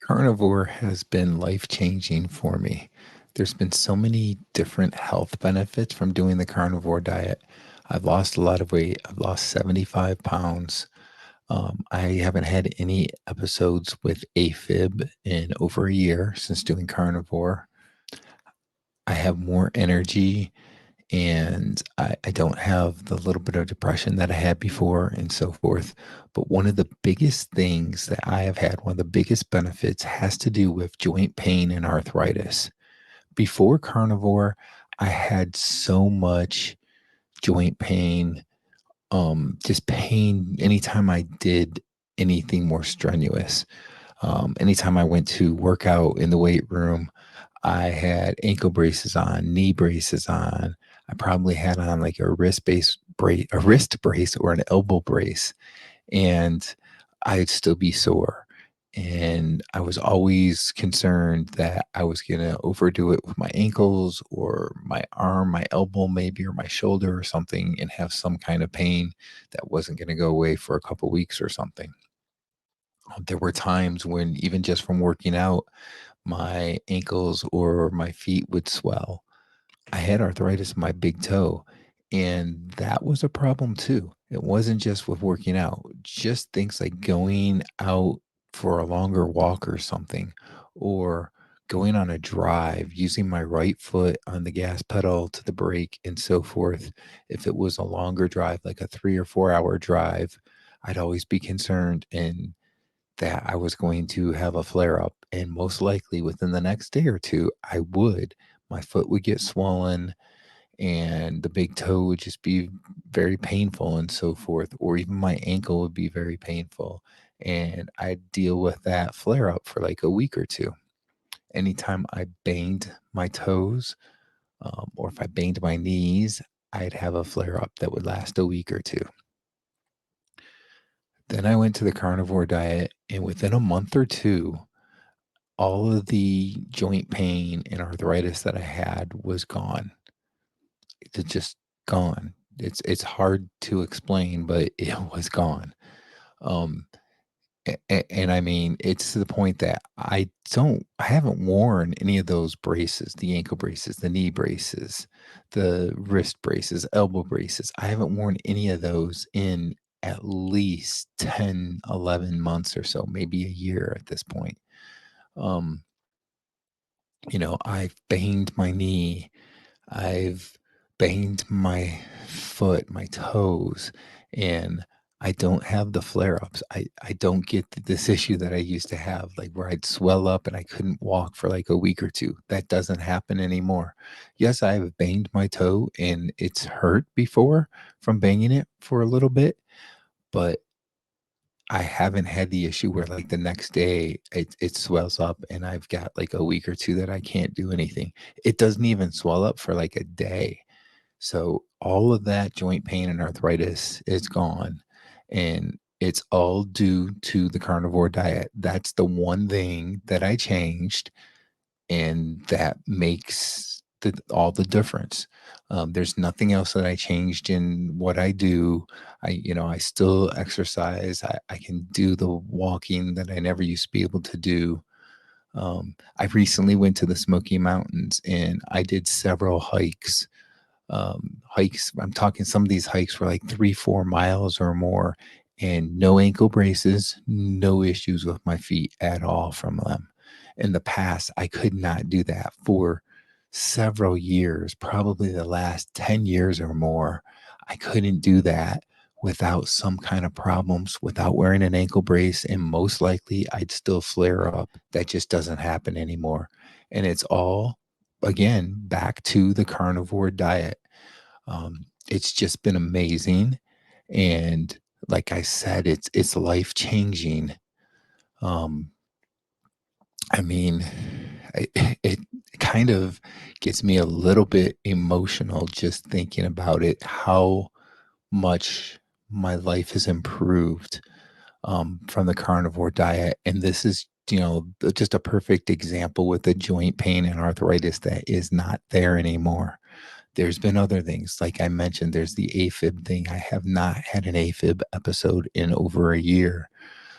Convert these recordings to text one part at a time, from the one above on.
Carnivore has been life-changing for me. There's been so many different health benefits from doing the carnivore diet. I've lost a lot of weight. I've lost 75 pounds. I haven't had any episodes with AFib in over a year since doing carnivore. I have more energy and I don't have the little bit of depression that I had before and so forth. But one of the biggest things that I have had, one of the biggest benefits has to do with joint pain and arthritis. Before carnivore, I had so much joint pain, just pain anytime I did anything more strenuous. Anytime I went to work out in the weight room, I had ankle braces on, knee braces on. I probably had on like a wrist brace or an elbow brace, and I'd still be sore. And I was always concerned that I was going to overdo it with my ankles or my arm, my elbow, maybe, or my shoulder or something, and have some kind of pain that wasn't going to go away for a couple weeks or something. There were times when, even just from working out, my ankles or my feet would swell. I had arthritis in my big toe, and that was a problem too. It wasn't just with working out, just things like going out for a longer walk or something, or going on a drive, using my right foot on the gas pedal to the brake and so forth. If it was a longer drive, like a 3 or 4 hour drive, I'd always be concerned and that I was going to have a flare up. And most likely within the next day or two, I would. My foot would get swollen and the big toe would just be very painful and so forth, or even my ankle would be very painful. And I'd deal with that flare up for like a week or two. Anytime I banged my toes, or if I banged my knees, I'd have a flare up that would last a week or two. Then I went to the carnivore diet, and within a month or two, all of the joint pain and arthritis that I had was gone. It's just gone. It's hard to explain, but it was gone. Um, and I mean, it's to the point that I haven't worn any of those braces, the ankle braces, the knee braces, the wrist braces, elbow braces. I haven't worn any of those in at least 10, 11 months or so, maybe a year at this point. Um, I've banged my knee. I've banged my foot, my toes, and I don't have the flare-ups. I don't get this issue that I used to have, like where I'd swell up and I couldn't walk for like a week or two. That doesn't happen anymore. Yes, I have banged my toe and it's hurt before from banging it for a little bit, but I haven't had the issue where, like, the next day it swells up and I've got, like, a week or 2 that I can't do anything. It doesn't even swell up for, like, a day. So, all of that joint pain and arthritis is gone, and it's all due to the carnivore diet. That's the one thing that I changed, and that makes all the difference. There's nothing else that I changed in what I do. I still exercise. I can do the walking that I never used to be able to do. I recently went to the Smoky Mountains and I did several hikes. Hikes. I'm talking some of these hikes were like 3, 4 miles or more, and no ankle braces, no issues with my feet at all from them. In the past, I could not do that for several years, probably the last 10 years or more. I couldn't do that without some kind of problems, without wearing an ankle brace, and most likely I'd still flare up. That just doesn't happen anymore. And it's all, again, back to the carnivore diet. It's just been amazing. And like I said, it's life changing. Um, I mean, it kind of gets me a little bit emotional just thinking about it, how much my life has improved from the carnivore diet. And this is, just a perfect example with the joint pain and arthritis that is not there anymore. There's been other things, like I mentioned, there's the AFib thing. I have not had an AFib episode in over a year.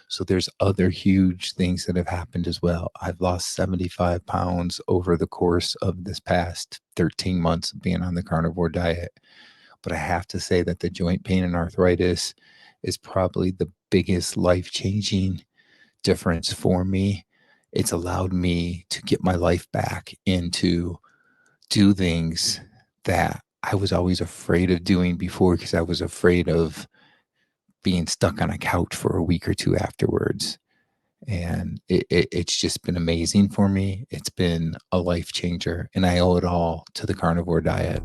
So there's other huge things that have happened as well. I've lost 75 pounds over the course of this past 13 months of being on the carnivore diet. But I have to say that the joint pain and arthritis is probably the biggest life-changing difference for me. It's allowed me to get my life back and to do things that I was always afraid of doing before because I was afraid of being stuck on a couch for a week or two afterwards. And it's just been amazing for me. It's been a life changer, and I owe it all to the carnivore diet.